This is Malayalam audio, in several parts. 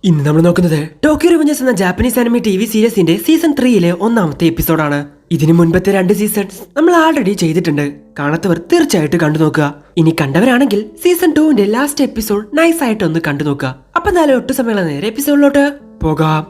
ഇന്ന് നമ്മൾ നോക്കുന്നത് ടോക്കിയോ റിവഞ്ചേഴ്സ് എന്ന ജാപ്പനീസ് ആനിമി ടിവി സീരീസിന്റെ സീസൺ 3 ഒന്നാമത്തെ എപ്പിസോഡാണ്. ഇതിനു മുൻപത്തെ 2 സീസൺസ് നമ്മൾ ആൾറെഡി ചെയ്തിട്ടുണ്ട്. കാണാത്തവർ തീർച്ചയായിട്ടും കണ്ടു നോക്കുക. ഇനി കണ്ടവരാണെങ്കിൽ സീസൺ 2 ലാസ്റ്റ് എപ്പിസോഡ് നൈസ് ആയിട്ട് ഒന്ന് കണ്ടു നോക്കുക. അപ്പൊ എന്തായാലും ഒട്ടു സമയമുള്ള നേരെ എപ്പിസോഡിലോട്ട് പോകാം.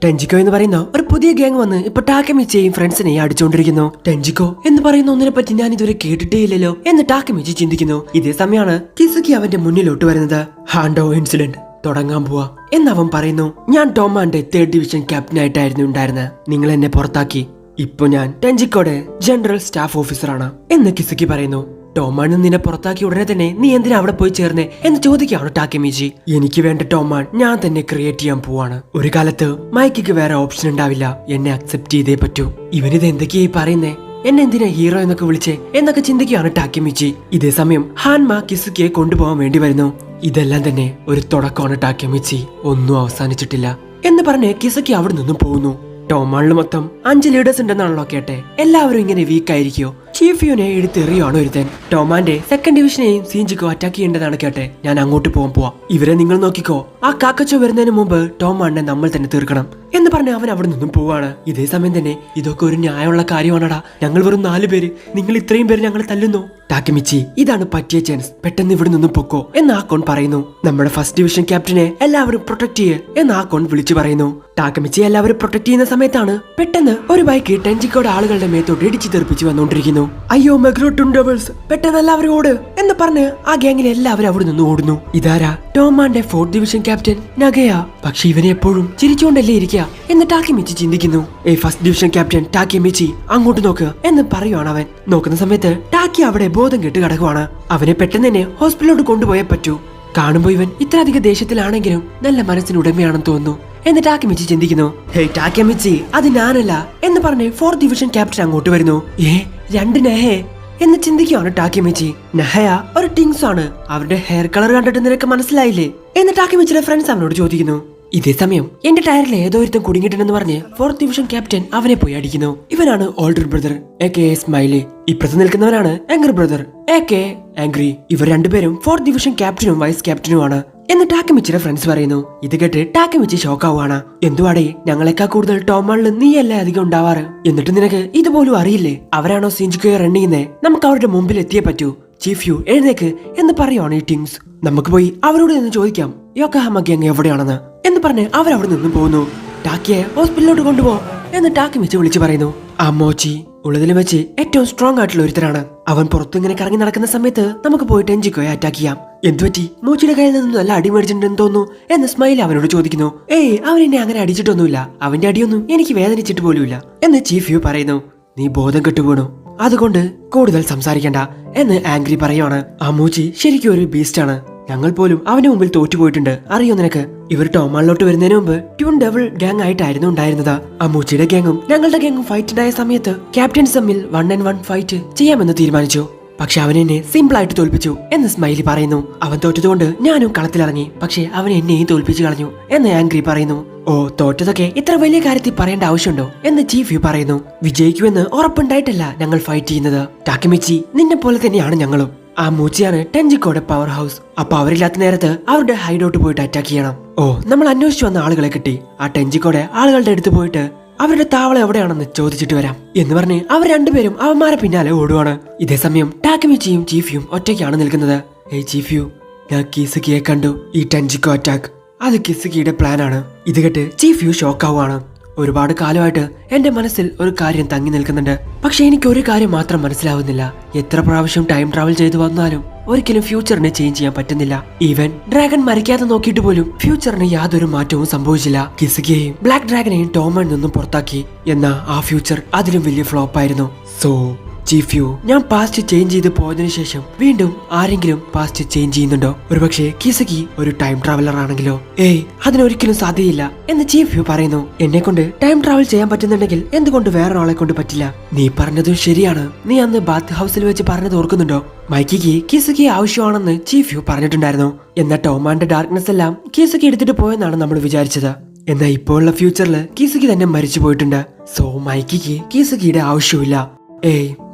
ടെൻജിക്കോ എന്ന് പറയുന്ന ഒരു പുതിയ ഗ്യാങ് വന്ന് ഇപ്പൊ ടാക്കമിച്ചിയും ഫ്രണ്ട്സിനെയും അടിച്ചുകൊണ്ടിരിക്കുന്നു. ടെൻജിക്കോ എന്ന് പറയുന്ന ഒന്നിനെ പറ്റി ഞാൻ ഇതുവരെ കേട്ടിട്ടേ ഇല്ലല്ലോ എന്ന് ടാക്കമിച്ചി ചിന്തിക്കുന്നു. ഇതേ സമയമാണ് കിസുക്കി അവന്റെ മുന്നിലോട്ട് വരുന്നത്. ഹാൻഡോ ഇൻസിഡന്റ് തുടങ്ങാൻ പോവാ എന്ന് അവൻ പറയുന്നു. ഞാൻ ടോമാന്റെ 3rd ഡിവിഷൻ ക്യാപ്റ്റനായിട്ടായിരുന്നു ഉണ്ടായിരുന്നത്. നിങ്ങൾ എന്നെ പുറത്താക്കി. ഇപ്പൊ ഞാൻ ടെൻജിക്കോയുടെ ജനറൽ സ്റ്റാഫ് ഓഫീസറാണ് എന്ന് കിസുക്കി പറയുന്നു. ടോമാൻ നിന്നെ പുറത്താക്കി ഉടനെ തന്നെ നീ എന്തിനാ അവിടെ പോയി ചേർന്നേ എന്ന് ചോദിക്കുകയാണ് ടാക്കമിച്ചി. എനിക്ക് വേണ്ട ടോമാൻ ഞാൻ തന്നെ ക്രിയേറ്റ് ചെയ്യാൻ പോവാണ്. ഒരു കാലത്ത് മൈക്കിക്ക് വേറെ ഓപ്ഷൻ ഉണ്ടാവില്ല. എന്നെ അക്സെപ്റ്റ് ചെയ്തേ പറ്റൂ. ഇവനിത് എന്തൊക്കെയായി പറയുന്നേ? എന്നെ എന്തിനാ ഹീറോ എന്നൊക്കെ വിളിച്ചേ എന്നൊക്കെ ചിന്തിക്കുകയാണ് ടാക്കമിച്ചി. ഇതേ സമയം ഹാൻമ കിസുക്കിയെ കൊണ്ടുപോകാൻ വേണ്ടി വരുന്നു. ഇതെല്ലാം തന്നെ ഒരു തുടക്കമാണ് ടാക്കമിച്ചി. ഒന്നും അവസാനിച്ചിട്ടില്ല എന്ന് പറഞ്ഞ് കിസുക്കി അവിടെ നിന്നും പോകുന്നു. ടോമാണില് മൊത്തം 5 ലീഡേഴ്സ് ഉണ്ടെന്നാണല്ലോ കേട്ടെ. എല്ലാവരും ഇങ്ങനെ വീക്ക് ആയിരിക്കോ? ചീഫിയോനെ എടുത്തെറിയാണ് ഒരുത്തൻ. ടോമാന്റെ 2nd ഡിവിഷനെയും സീഞ്ചിക്കോ അറ്റാക്ക് ചെയ്യേണ്ടതാണ് കേട്ടെ. ഞാൻ അങ്ങോട്ട് പോവാ. ഇവരെ നിങ്ങൾ നോക്കിക്കോ. ആ കാക്കച്ചോ വരുന്നതിന് മുമ്പ് ടോമാനെ നമ്മൾ തന്നെ തീർക്കണം എന്ന് പറഞ്ഞ് അവൻ അവിടെ നിന്നും പോവാണ്. ഇതേ സമയം തന്നെ ഇതൊക്കെ ഒരു ന്യായമുള്ള കാര്യമാണടാ. ഞങ്ങൾ വെറും 4 പേര്, നിങ്ങൾ ഇത്രയും പേര് ഞങ്ങളെ തല്ലുന്നു. ടാക്കമിച്ചി ഇതാണ് പറ്റിയ ചാൻസ്. പെട്ടെന്ന് ഇവിടെ നിന്നും പൊക്കോ എന്ന് ആക്കോൺ പറയുന്നു. നമ്മുടെ 1st ഡിവിഷൻ ക്യാപ്റ്റനെ എല്ലാവരും പ്രൊട്ടക്ട് ചെയ്യേ എന്ന് ആക്കോൺ വിളിച്ചു പറയുന്നു. ടാക്കമിച്ചി എല്ലാവരും പ്രൊട്ടക്ട് ചെയ്യുന്ന സമയത്താണ് പെട്ടെന്ന് ഒരു ബൈക്ക് ടെൻജിക്കോയുടെ ആളുകളുടെ മേത്തോട്ട് ഇടിച്ചു തെറിപ്പിച്ച് വന്നുകൊണ്ടിരിക്കുന്നു. അയ്യോ മെഗ്രോട്ടും ഡബിൾസ്, പെട്ടെന്ന് എല്ലാവരും ഓട് എന്ന് പറഞ്ഞ് ആ ഗ്യാങ്ങിലെ എല്ലാവരും അവിടെ നിന്ന് ഓടുന്നു. ഇതാരാ? ടോമാന്റെ 4th ഡിവിഷൻ ക്യാപ്റ്റൻ നഗയ. പക്ഷെ ഇവനെ എപ്പോഴും ചിരിച്ചുകൊണ്ടല്ലേ ഇരിക്കുക എന്ന് ടാക്കമിച്ചി ചിന്തിക്കുന്നു. 1st ഡിവിഷൻ ക്യാപ്റ്റൻ ടാക്കമിച്ചി അങ്ങോട്ട് നോക്കുക എന്ന് പറയുവാണ് അവൻ. നോക്കുന്ന സമയത്ത് ടാക്കി അവിടെ ബോധം കെട്ട് കിടക്കുവാണ്. അവനെ പെട്ടെന്ന് തന്നെ ഹോസ്പിറ്റലിലോട്ട് കൊണ്ടുപോയേ പറ്റൂ. കാണുമ്പോ ഇവൻ ഇത്രയധികം ദേഷ്യത്തിലാണെങ്കിലും നല്ല മനസ്സിന് ഉടമയാണെന്ന് തോന്നുന്നു എന്ന് ടാക്കമിച്ചി ചിന്തിക്കുന്നു. ഹേയ് ടാക്കമിച്ചി, അത് ഞാനല്ല എന്ന് പറഞ്ഞ് 4th ഡിവിഷൻ ക്യാപ്റ്റൻ അങ്ങോട്ട് വരുന്നു. 2 നെഹേ എന്ന് ചിന്തിക്കുകയാണ് ടാക്കമിച്ചി. നെഹയ ഒരു ടിങ്സ് ആണ്. അവരുടെ ഹെയർ കളർ കണ്ടിട്ട് നിനക്ക് മനസ്സിലായില്ലേ എന്ന് ടാക്കമിച്ചിയുടെ ഫ്രണ്ട്സ് അവനോട് ചോദിക്കുന്നു. ഇതേ സമയം എന്റെ ടയറിൽ ഏതോ ഒരുത്തം കുടുങ്ങിയിട്ടുണ്ടെന്ന് പറഞ്ഞ് 4th ഡിവിഷൻ ക്യാപ്റ്റൻ അവനെ പോയി അടിക്കുന്നു. ഇവനാണ് ഓൾഡർ ബ്രദർ എ സ്മൈലി. ഇപ്പുറത്ത് നിൽക്കുന്നവനാണ് യംഗർ ബ്രദർ എ ആംഗ്രി. ഇവർ രണ്ടുപേരും 4th ഡിവിഷൻ ക്യാപ്റ്റനും വൈസ് ക്യാപ്റ്റനുമാണ് എന്ന് ടാക്കമിച്ചിയുടെ ഫ്രണ്ട്സ് പറയുന്നു. ഇത് കേട്ട് ടാക്കമിച്ചി ഷോക്കാവുകയാണ്. എന്തുവാടേ, ഞങ്ങളെക്കാൾ കൂടുതൽ ടോമാളിൽ നീയല്ലേ അധികം ഉണ്ടാവാറ്, എന്നിട്ട് നിനക്ക് ഇതുപോലും അറിയില്ലേ? അവരാണോ സിഞ്ചുക്കോയെ റൺ ചെയ്യുന്നേ? നമുക്ക് അവരുടെ മുമ്പിൽ എത്തിയേ പറ്റൂ. ചീഫ് യു എഴുന്നേക്ക് എന്ന് പറയുവാണ് ഈ ടിങ്സ്. നമുക്ക് പോയി അവരോട് നിന്ന് ചോദിക്കാം യോക്കോഹാമ ഗ്യാങ് എവിടെയാണെന്ന് എന്ന് പറഞ്ഞ് അവരവിടെ നിന്നും പോകുന്നു. ടാക്കിയെ ഹോസ്പിറ്റലിലോട്ട് കൊണ്ടുപോ എന്ന് ടാക്കമിച്ചി വിളിച്ചു പറയുന്നു. ആ മോച്ചി ഉള്ളതിൽ വെച്ച് ഏറ്റവും സ്ട്രോങ് ആയിട്ടുള്ള ഒരുത്തരാണ്. അവൻ പുറത്തിങ്ങനെ കറങ്ങി നടക്കുന്ന സമയത്ത് നമുക്ക് പോയിട്ട് ടെൻജിക്കോയെ അറ്റാക്ക് ചെയ്യാം. എന്തുപറ്റി? മോച്ചിയുടെ കയ്യിൽ നിന്നും നല്ല അടി മേടിച്ചിട്ടുണ്ടെന്ന് തോന്നുന്നു എന്ന് സ്മൈൽ അവനോട് ചോദിക്കുന്നു. അവൻ എന്നെ അങ്ങനെ അടിച്ചിട്ടൊന്നുമില്ല. അവന്റെ അടിയൊന്നും എനിക്ക് വേദനിച്ചിട്ട് പോലുമില്ല എന്ന് ചീഫ് യു പറയുന്നു. നീ ബോധം കെട്ടുപോണു, അതുകൊണ്ട് കൂടുതൽ സംസാരിക്കണ്ട എന്ന് ആംഗ്രി പറയുവാണ്. ആ മൂച്ചി ശരിക്കും ഒരു ബീസ്റ്റ് ആണ്. ഞങ്ങൾ പോലും അവന്റെ മുമ്പിൽ തോറ്റുപോയിട്ടുണ്ട്, അറിയോ നിനക്ക്? ഇവർ ടോമാളിലോട്ട് വരുന്നതിന് മുമ്പ് ട്യൂൺ ഡബിൾ ഗ്യാങ് ആയിട്ടായിരുന്നു ഉണ്ടായിരുന്നത്. അമ്മൂച്ചിയുടെ ഗ്യാങ്ങും ഞങ്ങളുടെ ഗ്യാങ്ങും ഫൈറ്റ് ഉണ്ടായ സമയത്ത് ക്യാപ്റ്റൻസ് തമ്മിൽ 1-on-1 ഫൈറ്റ് ചെയ്യാമെന്ന് തീരുമാനിച്ചു. പക്ഷെ അവൻ എന്നെ സിമ്പിൾ ആയിട്ട് തോൽപ്പിച്ചു എന്ന് സ്മൈലി പറയുന്നു. അവൻ തോറ്റതുകൊണ്ട് ഞാനും കളത്തിലിറങ്ങി, പക്ഷെ അവൻ എന്നെയും തോൽപ്പിച്ചു കളഞ്ഞു എന്ന് ആംഗ്രി പറയുന്നു. ഓ, തോറ്റതൊക്കെ ഇത്ര വലിയ കാര്യത്തിൽ പറയേണ്ട ആവശ്യമുണ്ടോ എന്ന് ചീഫ് യു പറയുന്നു. വിജയിക്കുമെന്ന് ഉറപ്പുണ്ടായിട്ടല്ല ഞങ്ങൾ ഫൈറ്റ് ചെയ്യുന്നത് ടാക്കമിച്ചി, നിന്നെ പോലെ തന്നെയാണ് ഞങ്ങളും. ആ മൂച്ചിയാണ് ടെൻജിക്കോയുടെ പവർ ഹൗസ്. അപ്പൊ അവരില്ലാത്ത നേരത്ത് അവരുടെ ഹൈഡൌട്ട് പോയിട്ട് അറ്റാക്ക് ചെയ്യണം. ഓ, നമ്മൾ അന്വേഷിച്ചു വന്ന ആളുകളെ കിട്ടി. ആ ടെൻജിക്കോയുടെ ആളുകളുടെ അടുത്ത് പോയിട്ട് അവരുടെ താവളം എവിടെയാണെന്ന് ചോദിച്ചിട്ട് വരാം എന്ന് പറഞ്ഞ് അവർ രണ്ടുപേരും അവന്മാരെ പിന്നാലെ ഓടുവാണ്. ഇതേ സമയം ടാക്കമിച്ചിയും ചീഫിയും ഒറ്റയ്ക്കാണ് നിൽക്കുന്നത്. ചീഫ് യു, ഞാൻ കിസുകിയെ കണ്ടു. ഈ ടെൻജിക്കോ അറ്റാക്ക് അത് കിസുകിയുടെ പ്ലാൻ ആണ്. ഇത് കേട്ട് ചീഫ് യു ഷോക്കാവുകയാണ്. ഒരുപാട് കാലമായിട്ട് എന്റെ മനസ്സിൽ ഒരു കാര്യം തങ്ങി നിൽക്കുന്നുണ്ട്. പക്ഷെ എനിക്ക് ഒരു കാര്യം മാത്രം മനസ്സിലാവുന്നില്ല. എത്ര പ്രാവശ്യം ടൈം ട്രാവൽ ചെയ്തു വന്നാലും ഒരിക്കലും ഫ്യൂച്ചറിനെ ചേഞ്ച് ചെയ്യാൻ പറ്റുന്നില്ല. ഈവൻ ഡ്രാഗൺ മരിക്കാതെ നോക്കിയിട്ട് പോലും ഫ്യൂച്ചറിന് യാതൊരു മാറ്റവും സംഭവിച്ചില്ല. കിസുകിയെയും ബ്ലാക്ക് ഡ്രാഗനെയും ടോമണിൽ നിന്നും പുറത്താക്കി. എന്നാ ആ ഫ്യൂച്ചർ അതിലും വലിയ ഫ്ലോപ്പ് ആയിരുന്നു. സോ ചീഫ് യു, ഞാൻ പാസ്റ്റ് ചേഞ്ച് ചെയ്ത് പോയതിനു ശേഷം വീണ്ടും ആരെങ്കിലും പാസ്റ്റ് ചേഞ്ച് ചെയ്യുന്നുണ്ടോ? ഒരുപക്ഷെ കിസുകി ഒരു ടൈം ട്രാവലർ ആണെങ്കിലോ? അതിനൊരിക്കലും സാധ്യതയില്ല എന്ന് ചീഫ് യു പറയുന്നു. എന്നെ കൊണ്ട് ടൈം ട്രാവൽ ചെയ്യാൻ പറ്റുന്നുണ്ടെങ്കിൽ എന്തുകൊണ്ട് വേറൊരാളെ കൊണ്ട് പറ്റില്ല? നീ പറഞ്ഞതും ശരിയാണ്. നീ അന്ന് ബാത്ത് ഹൗസിൽ വെച്ച് പറഞ്ഞത് ഓർക്കുന്നുണ്ടോ? മൈക്കിക്ക് കിസുകി ആവശ്യമാണെന്ന് ചീഫ് യു പറഞ്ഞിട്ടുണ്ടായിരുന്നു. എന്നാൽ ടോമാന്റെ ഡാർക്ക്നെസ് എല്ലാം കിസുകി എടുത്തിട്ട് പോയെന്നാണ് നമ്മൾ വിചാരിച്ചത്. എന്നാൽ ഇപ്പോഴുള്ള ഫ്യൂച്ചറിൽ കിസുകി തന്നെ മരിച്ചു പോയിട്ടുണ്ട്. സോ മൈക്കിക്ക് കിസുകിയുടെ ആവശ്യമില്ല.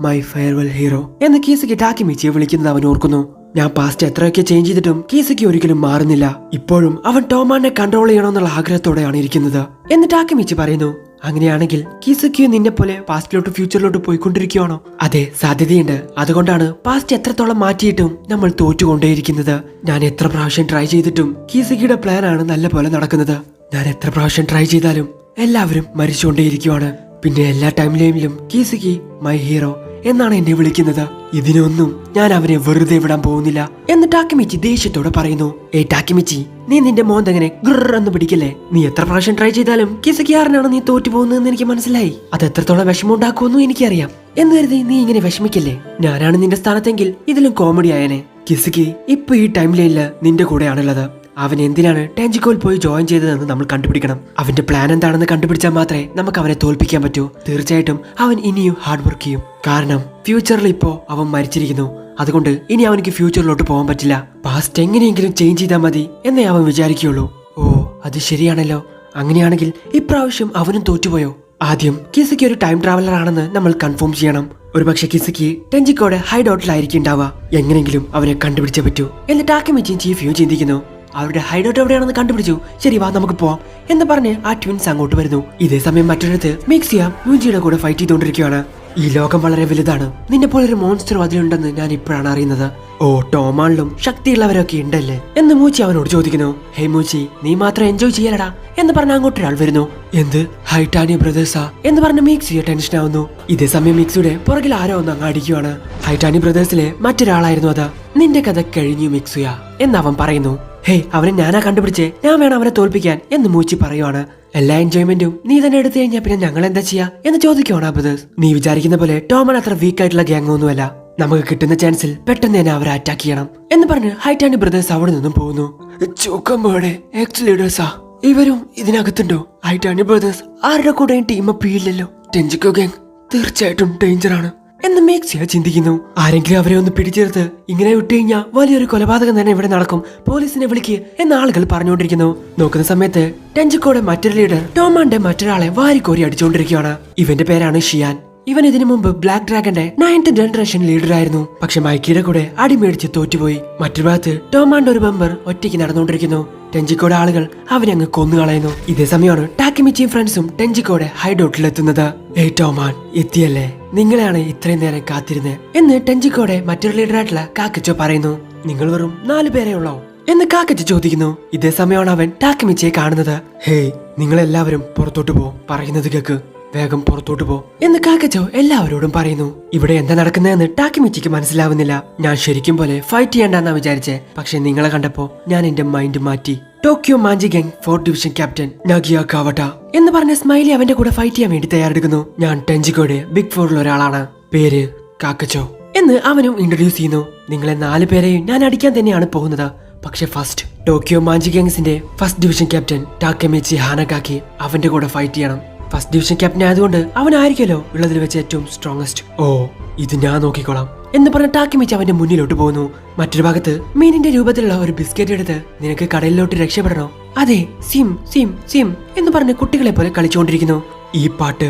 മൈ ഫെയർവെൽ ഹീറോ എന്ന് കിസുകി ടാക്കമിച്ചിയെ വിളിക്കുന്നത് അവൻ ഓർക്കുന്നു. ഞാൻ പാസ്റ്റ് എത്രയൊക്കെ ചേഞ്ച് ചെയ്തിട്ടും കീസക്കി ഒരിക്കലും മാറുന്നില്ല. ഇപ്പോഴും അവൻ ടോമാനെ കൺട്രോൾ ചെയ്യണമെന്നുള്ള ആഗ്രഹത്തോടെയാണ് ഇരിക്കുന്നത് എന്ന് ടാക്കമിച്ചി പറയുന്നു. അങ്ങനെയാണെങ്കിൽ കീസക്കിയോ നിന്നെ പോലെ പാസ്റ്റിലോട്ട് ഫ്യൂച്ചറിലോട്ട് പോയിക്കൊണ്ടിരിക്കുകയാണോ? അതെ, സാധ്യതയുണ്ട്. അതുകൊണ്ടാണ് പാസ്റ്റ് എത്രത്തോളം മാറ്റിയിട്ടും നമ്മൾ തോറ്റുകൊണ്ടേയിരിക്കുന്നത്. ഞാൻ എത്ര പ്രാവശ്യം ട്രൈ ചെയ്തിട്ടും കീസക്കിയുടെ പ്ലാൻ ആണ് നല്ല പോലെ നടക്കുന്നത്. ഞാൻ എത്ര പ്രാവശ്യം ട്രൈ ചെയ്താലും എല്ലാവരും മരിച്ചുകൊണ്ടേയിരിക്കുവാണ്. പിന്നെ എല്ലാ ടൈമിലും കീസക്കി മൈ ഹീറോ എന്നാണ് എന്നെ വിളിക്കുന്നത്. ഇതിനൊന്നും ഞാൻ അവനെ വെറുതെ വിടാൻ പോകുന്നില്ല എന്ന് ടാക്കമിച്ചി ദേഷ്യത്തോടെ പറയുന്നു. ടാക്കമിച്ചി, നീ നിന്റെ മോന്തെങ്ങനെ എന്ന് പിടിക്കല്ലേ? നീ എത്ര പ്രാവശ്യം ട്രൈ ചെയ്താലും കിസക്കി ആറിനാണ് നീ തോറ്റു പോകുന്നതെന്ന് എനിക്ക് മനസ്സിലായി. അത് എത്രത്തോളം വിഷമം ഉണ്ടാക്കുമെന്നും എനിക്കറിയാം. എന്ന് കരുതി നീ ഇങ്ങനെ വിഷമിക്കല്ലേ. ഞാനാണ് നിന്റെ സ്ഥാനത്തെങ്കിൽ ഇതിലും കോമഡി ആയനെ. കിസക്കി ഇപ്പൊ ഈ ടൈമിലില്ല നിന്റെ കൂടെയാണുള്ളത്. അവൻ എന്തിനാണ് ടെഞ്ചിക്കോയിൽ പോയി ജോയിൻ ചെയ്തതെന്ന് നമ്മൾ കണ്ടുപിടിക്കണം. അവന്റെ പ്ലാൻ എന്താണെന്ന് കണ്ടുപിടിച്ചാൽ മാത്രമേ നമുക്ക് അവനെ തോൽപ്പിക്കാൻ പറ്റൂ. തീർച്ചയായിട്ടും അവൻ ഇനിയും ഹാർഡ് വർക്ക് ചെയ്യും. കാരണം ഫ്യൂച്ചറിൽ ഇപ്പോ അവൻ മരിച്ചിരിക്കുന്നു. അതുകൊണ്ട് ഇനി അവനിക്ക് ഫ്യൂച്ചറിലോട്ട് പോകാൻ പറ്റില്ല. പാസ്റ്റ് എങ്ങനെയെങ്കിലും ചേഞ്ച് ചെയ്താൽ മതി എന്നേ അവൻ വിചാരിക്കുകയുള്ളൂ. ഓ, അത് ശരിയാണല്ലോ. അങ്ങനെയാണെങ്കിൽ ഇപ്രാവശ്യം അവനും തോറ്റുപോയോ? ആദ്യം കിസക്കി ഒരു ടൈം ട്രാവലർ ആണെന്ന് നമ്മൾ കൺഫേം ചെയ്യണം. ഒരുപക്ഷെ കിസക്കി ടെഞ്ചിക്കോയുടെ ഹൈഡൌട്ടിലായിരിക്കും ഉണ്ടാവുക. എങ്ങനെങ്കിലും അവനെ കണ്ടുപിടിച്ചേ പറ്റൂ എന്ന് ടാക്കമിച്ചിയും ചീഫിയും ചിന്തിക്കുന്നു. അവരുടെ ഹൈഡൌട്ട് എവിടെയാണെന്ന് കണ്ടുപിടിച്ചു. ശരി, വാ നമുക്ക് പോവാം എന്ന് പറഞ്ഞ് ആ ട്വിൻസ് അങ്ങോട്ട് വരുന്നു. ഇതേ സമയം മറ്റൊരിടത്ത് മിക്സിയ മ്യൂജിയുടെ കൂടെ ഫൈറ്റ് ചെയ്തുകൊണ്ടിരിക്കുകയാണ്. ഈ ലോകം വളരെ വലുതാണ്. നിന്നെ പോലെ ഒരു മോൺസ്റ്റർ അതിലുണ്ടെന്ന് ഞാൻ ഇപ്പോഴാണ് അറിയുന്നത്. ഓ, ടോമാളിലും ശക്തിയുള്ളവരൊക്കെ ഉണ്ടല്ലേ എന്ന് മൂച്ചി അവനോട് ചോദിക്കുന്നു. ഹേ മൂച്ചി, നീ മാത്രം എൻജോയ് ചെയ്യലടാ എന്ന് പറഞ്ഞ അങ്ങോട്ടൊരാൾ വരുന്നു. എന്ത്, ഹൈറ്റാനി ബ്രദേഴ്സാ എന്ന് പറഞ്ഞ മിക്സിയെ ടെൻഷൻ ആവുന്നു. ഇതേ സമയം മിക്സിയുടെ പുറകിൽ ആരോ ഒന്ന് അങ്ങ് അടിക്കുകയാണ്. ഹൈറ്റാനി ബ്രദേഴ്സിലെ മറ്റൊരാളായിരുന്നു അത്. നിന്റെ കഥ കഴിഞ്ഞു മിക്സുയ എന്ന് അവൻ പറയുന്നു. ഹേ, അവനെ ഞാനാ കണ്ടുപിടിച്ചേ, ഞാൻ വേണം അവനെ തോൽപ്പിക്കാൻ എന്ന് മൂച്ചി പറയുവാണ്. എല്ലാ എൻജോയ്മെന്റും നീ തന്നെ എടുത്തു കഴിഞ്ഞാൽ പിന്നെ ഞങ്ങൾ എന്താ ചെയ്യാ എന്ന് ചോദിക്കുവാണ് ബ്രദേഴ്സ്. നീ വിചാരിക്കുന്ന പോലെ ടോമൻ അത്ര വീക്ക് ആയിട്ടുള്ള ഗ്യാങ് ഒന്നുമല്ല. നമുക്ക് കിട്ടുന്ന ചാൻസിൽ പെട്ടെന്ന് തന്നെ അവരെ അറ്റാക്ക് ചെയ്യണം എന്ന് പറഞ്ഞ് ഹൈറ്റാനി ബ്രദേഴ്സ് അവിടെ നിന്നും പോകുന്നു. ചോക്കമ്പോടെ എക്സ് ലീഡേഴ്സാ ഇവരും ഇതിനകത്തുണ്ടോ? ഹൈറ്റാനി ബ്രദേഴ്സ് ആരുടെ കൂടെയും ടീം അപ്പ് ചെയ്യില്ലല്ലോ. ടെഞ്ചിക്കോ ഗ്യാങ് തീർച്ചയായിട്ടും ഡേഞ്ചറാണ് എന്ന് മേക്സിയ ചിന്തിക്കുന്നു. ആരെങ്കിലും അവരെ ഒന്ന് പിടിച്ചെടുത്ത് ഇങ്ങനെ വിട്ടുകഴിഞ്ഞാൽ വലിയൊരു കൊലപാതകം തന്നെ ഇവിടെ നടക്കും. പോലീസിനെ വിളിക്ക് എന്ന് ആളുകൾ പറഞ്ഞുകൊണ്ടിരിക്കുന്നു. നോക്കുന്ന സമയത്ത് ടെഞ്ചിക്കോയുടെ മറ്റൊരു ലീഡർ ടോമാന്റെ മറ്റൊരാളെ വാരിക്കോരി അടിച്ചുകൊണ്ടിരിക്കുകയാണ്. ഇവന്റെ പേരാണ് ഷിയാൻ. ഇവൻ ഇതിനു മുമ്പ് ബ്ലാക്ക് ഡ്രാഗന്റെ 9th ജനറേഷൻ ലീഡറായിരുന്നു. പക്ഷെ മൈക്കിയുടെ കൂടെ അടിമേടിച്ച് തോറ്റുപോയി. മറ്റൊരു ഭാഗത്ത് ടോമാന്റെ ഒരു ബമ്പർ ഒറ്റയ്ക്ക് നടന്നുകൊണ്ടിരിക്കുന്നു. ടെഞ്ചിക്കോയുടെ ആളുകൾ അവനെ അങ്ങ് കൊന്നുകളയുന്നു. ഇതേ സമയമാണ് ടാക്കിമിച്ചിയും ഫ്രണ്ട്സും ടെഞ്ചിക്കോയുടെ ഹൈഡൌട്ടിലെത്തുന്നത്. ഏയ് ടോമാൻ, എത്തിയല്ലേ? നിങ്ങളെയാണ് ഇത്രയും നേരം കാത്തിരുന്നത് എന്ന് ടെഞ്ചിക്കോയുടെ മറ്റൊരു ലീഡറായിട്ടുള്ള കാക്കച്ചോ പറയുന്നു. നിങ്ങൾ വെറും 4 പേരെ ഉള്ളോ എന്ന് കാക്കച്ചോ ചോദിക്കുന്നു. ഇതേ സമയമാണ് അവൻ ടാക്കിമിച്ചിയെ കാണുന്നത്. ഹേയ്, നിങ്ങളെല്ലാവരും പുറത്തോട്ട് പോ, പറയുന്നത് കേക്ക്, വേഗം പുറത്തോട്ട് പോ എന്ന് കാക്കച്ചോ എല്ലാവരോടും പറയുന്നു. ഇവിടെ എന്താ നടക്കുന്നതെന്ന് ടാക്കിമിച്ചിക്ക് മനസ്സിലാവുന്നില്ല. ഞാൻ ശരിക്കും പോലെ ഫൈറ്റ് ചെയ്യണ്ടെന്നാ വിചാരിച്ചേ, പക്ഷെ നിങ്ങളെ കണ്ടപ്പോ ഞാൻ എന്റെ മൈൻഡ് മാറ്റി. ടോക്കിയോ മാഞ്ചി ഗാങ് 4th ഡിവിഷൻ ക്യാപ്റ്റൻ നഗിയ കാവട്ട എന്ന് പറഞ്ഞ സ്മൈലി അവന്റെ കൂടെ ഫൈറ്റ് ചെയ്യാൻ വേണ്ടി തയ്യാറെടുക്കുന്നു. ഞാൻ ടെഞ്ചിക്കോയുടെ ബിഗ് 4ൽ ഒരാളാണ്. പേര് കാക്കച്ചോ എന്ന് അവനും ഇൻട്രൊഡ്യൂസ് ചെയ്യുന്നു. നിങ്ങളെ 4 പേരെയും ഞാൻ അടിക്കാൻ തന്നെയാണ് പോകുന്നത്. പക്ഷെ ഫസ്റ്റ് ടോക്കിയോ മാഞ്ചി ഗാങ്സിന്റെ 1st ഡിവിഷൻ ക്യാപ്റ്റൻ ടാക്കമിച്ചി ഹാനഗാക്കി അവന്റെ കൂടെ ഫൈറ്റ് ചെയ്യണം. 1st ഡിവിഷൻ ക്യാപ്റ്റൻ ആയതുകൊണ്ട് അവനായിരിക്കുമല്ലോ ഉള്ളതിൽ വെച്ച് ഏറ്റവും സ്ട്രോങ്സ്റ്റ്. ഓ, ഇത് ഞാൻ നോക്കിക്കോളാം എന്ന് പറഞ്ഞ ടാക്കിമിച്ച് അവന്റെ മുന്നിലോട്ട് പോകുന്നു. മറ്റൊരു ഭാഗത്ത് മീനിന്റെ രൂപത്തിലുള്ള ഒരു ബിസ്ക്കറ്റ് എടുത്ത് നിനക്ക് കടലിലോട്ട് രക്ഷപ്പെടണോ? അതെ, സിം സിം സിം എന്ന് പറഞ്ഞ് കുട്ടികളെ പോലെ കളിച്ചുകൊണ്ടിരിക്കുന്നു. ഈ പാട്ട്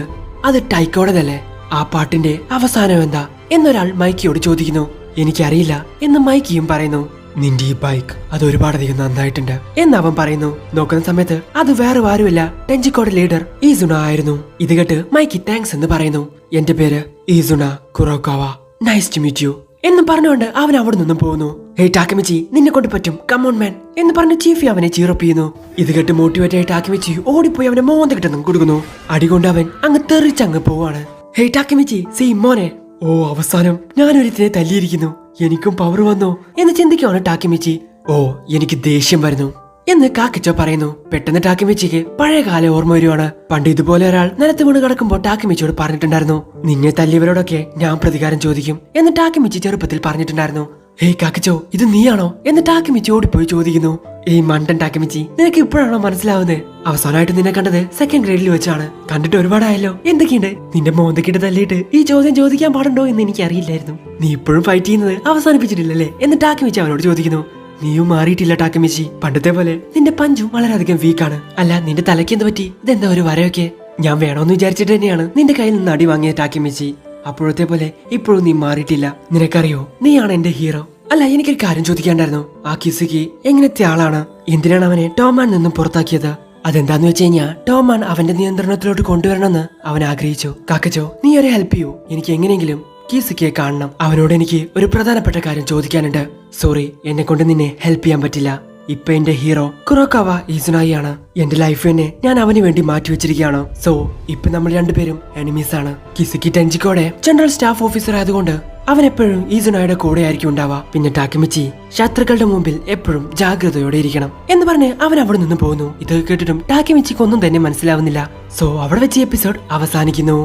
അത് ടൈക്കോടതല്ലേ? ആ പാട്ടിന്റെ അവസാനം എന്താ എന്നൊരാൾ മൈക്കിയോട് ചോദിക്കുന്നു. എനിക്കറിയില്ല എന്ന് മൈക്കിയും പറയുന്നു. നിന്റെ ഈ ബൈക്ക് അത് ഒരുപാടധികം നന്നായിട്ടുണ്ട് എന്ന് അവൻ പറയുന്നു. നോക്കുന്ന സമയത്ത് അത് വേറെ ആരുമില്ല, ടെഞ്ചിക്കോയുടെ ലീഡർ ഈസുണ ആയിരുന്നു. ഇത് കേട്ട് മൈക്കി താങ്ക്സ് എന്ന് പറയുന്നു. എന്റെ പേര് ഈസുണ കുറോക്കാവ, നൈസ് ടു മീറ്റ് യു എന്ന് പറഞ്ഞുകൊണ്ട് അവൻ അവിടെ നിന്നും പോകുന്നു. ഹേ ടാക്കമിച്ചി, നിന്നെ കൊണ്ട് പറ്റും, കമോൺ മാൻ എന്ന് പറഞ്ഞ് ചീഫി അവനെ ചീറപ്പ് ചെയ്യുന്നു. ഇത് കേട്ട് മോട്ടിവേറ്റ് ആയി ടാക്കമിച്ചി ഓടിപ്പോയി അവനെ മോന്ത കിട്ടുന്നു കൊടുക്കുന്നു. അടികൊണ്ട് അവൻ അങ്ങ് തെറിച്ചങ്ങ് പോവാണ്. ഹേ ടാക്കമിച്ചി, സീ മോനെ, ഓ അവസാനം ഞാനൊരുത്തിനെ തല്ലിയിരിക്കുന്നു, എനിക്കും പവർ വന്നോ എന്ന് ചിന്തിക്കുവാണ് ടാക്കിമിച്ചി. ഓ, എനിക്ക് ദേഷ്യം വരുന്നു എന്ന് കാക്കിച്ചോ പറയുന്നു. പെട്ടെന്ന് ടാക്കിമിച്ചിക്ക് പഴയകാല ഓർമ്മ വരുവാണ്. പണ്ട് ഇതുപോലെ ഒരാൾ നിലത്ത് വീണ് കിടക്കുമ്പോൾ ടാക്കിമിച്ചിയോട് പറഞ്ഞിട്ടുണ്ടായിരുന്നു, നിന്നെ തല്ലിയവരോടൊക്കെ ഞാൻ പ്രതികാരം ചോദിക്കും എന്ന് ടാക്കിമിച്ചി ചെറുപ്പത്തിൽ പറഞ്ഞിട്ടുണ്ടായിരുന്നു. ഹേയ് കാക്കിച്ചോ, ഇത് നീയാണോ എന്ന് ടാക്കിമിച്ചി ഓടിപ്പോയി ചോദിക്കുന്നു. ഈ മണ്ടൻ ടാക്കിമിച്ചി, നിനക്ക് ഇപ്പോഴാണോ മനസ്സിലാവുന്നത്? അവസാനമായിട്ട് നിന്നെ കണ്ടത് 2nd ഗ്രേഡിൽ വെച്ചാണ്. കണ്ടിട്ട് ഒരുപാടായല്ലോ. എന്തൊക്കെയുണ്ട്? നിന്റെ മോന്തക്കിട്ട് തല്ലിയിട്ട് ഈ ചോദ്യം ചോദിക്കാൻ പാടുണ്ടോ എന്ന് എനിക്ക് അറിയില്ലായിരുന്നു. നീ ഇപ്പോഴും ഫൈറ്റ് ചെയ്യുന്നത് അവസാനിപ്പിച്ചിട്ടില്ലല്ലേ എന്ന് ടാക്കിമിച്ചി അവനോട് ചോദിക്കുന്നു. നീയും മാറിയിട്ടില്ല ടാക്കിമിച്ചി, പണ്ടത്തെ പോലെ നിന്റെ പഞ്ചും വളരെയധികം വീക്കാണ്. അല്ല, നിന്റെ തലയ്ക്ക് എന്ത് പറ്റി? ഇതെന്താ ഒരു വരയൊക്കെ? ഞാൻ വേണോന്ന് വിചാരിച്ചിട്ട് തന്നെയാണ് നിന്റെ കയ്യിൽ നിന്ന് അടി വാങ്ങിയ ടാക്കിമിച്ചി. അപ്പോഴത്തെ പോലെ ഇപ്പോഴും നീ മാറിയിട്ടില്ല. നിനക്കറിയോ, നീയാണ് എന്റെ ഹീറോ. അല്ല, എനിക്കൊരു കാര്യം ചോദിക്കാണ്ടായിരുന്നു. ആ കിസുക്കി എങ്ങനത്തെ ആളാണ്? എന്തിനാണ് അവനെ ടോമാൻ നിന്നും പുറത്താക്കിയത്? അതെന്താന്ന് വെച്ച് കഴിഞ്ഞാൽ ടോമാൻ അവന്റെ നിയന്ത്രണത്തിലോട്ട് കൊണ്ടുവരണമെന്ന് അവൻ ആഗ്രഹിച്ചു. കാക്കച്ചോ, നീ ഒരു ഹെൽപ്പ് ചെയ്യൂ. എനിക്ക് എങ്ങനെയെങ്കിലും കിസുക്കിയെ കാണണം. അവനോട് എനിക്ക് ഒരു പ്രധാനപ്പെട്ട കാര്യം ചോദിക്കാനുണ്ട്. സോറി, എന്നെ കൊണ്ട് നിന്നെ ഹെൽപ്പ് ചെയ്യാൻ പറ്റില്ല. ഇപ്പൊ എന്റെ ഹീറോ കുറോക്കാവ ഈസുനായി ആണ്. എന്റെ ലൈഫ് തന്നെ ഞാൻ അവന് വേണ്ടി മാറ്റി വെച്ചിരിക്കുകയാണ്. സോ ഇപ്പൊ നമ്മൾ രണ്ടുപേരും എനിമീസ് ആണ്. കിസുക്കി ടെൻജിക്കോടെ ജനറൽ സ്റ്റാഫ് ഓഫീസർ ആയതുകൊണ്ട് അവൻ എപ്പോഴും ഈസുനായുടെ കൂടെ ആയിരിക്കും ഉണ്ടാവുക. പിന്നെ ടാക്കമിച്ചി ശത്രുക്കളുടെ മുമ്പിൽ എപ്പോഴും ജാഗ്രതയോടെ ഇരിക്കണം എന്ന് പറഞ്ഞ് അവൻ അവിടെ നിന്ന് പോകുന്നു. ഇത് കേട്ടിട്ടും ടാക്കമിച്ചിക്ക് ഒന്നും തന്നെ മനസ്സിലാവുന്നില്ല. സോ അവിടെ വെച്ച് എപ്പിസോഡ് അവസാനിക്കുന്നു.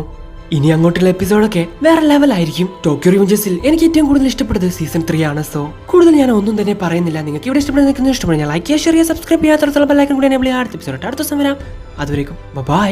ഇനി അങ്ങോട്ടുള്ള എപ്പിസോഡൊക്കെ വേറെ ലെവലായിരിക്കും. ടോക്കിയോ റിവെഞ്ചേഴ്സിൽ എനിക്ക് ഏറ്റവും കൂടുതൽ ഇഷ്ടപ്പെട്ടത് സീസൺ 3 ആണ്. സോ കൂടുതൽ ഞാൻ ഒന്നും തന്നെ പറയുന്നില്ല. നിങ്ങൾക്ക് ഇവിടെ ഇഷ്ടപ്പെടുന്ന ഇഷ്ടപ്പെടുന്ന ലൈക്ക് ചെയ്യുക, ഷെയർ ചെയ്യുക, സബ്സ്ക്രൈബ് ചെയ്യാത്ത ബെൽ ഐക്കൺ കൂടി എനേബിൾ ചെയ്യുക. അടുത്ത എപ്പിസോഡ് അടുത്ത ദിവസം വരാം. അതുവരേക്കും ബൈ.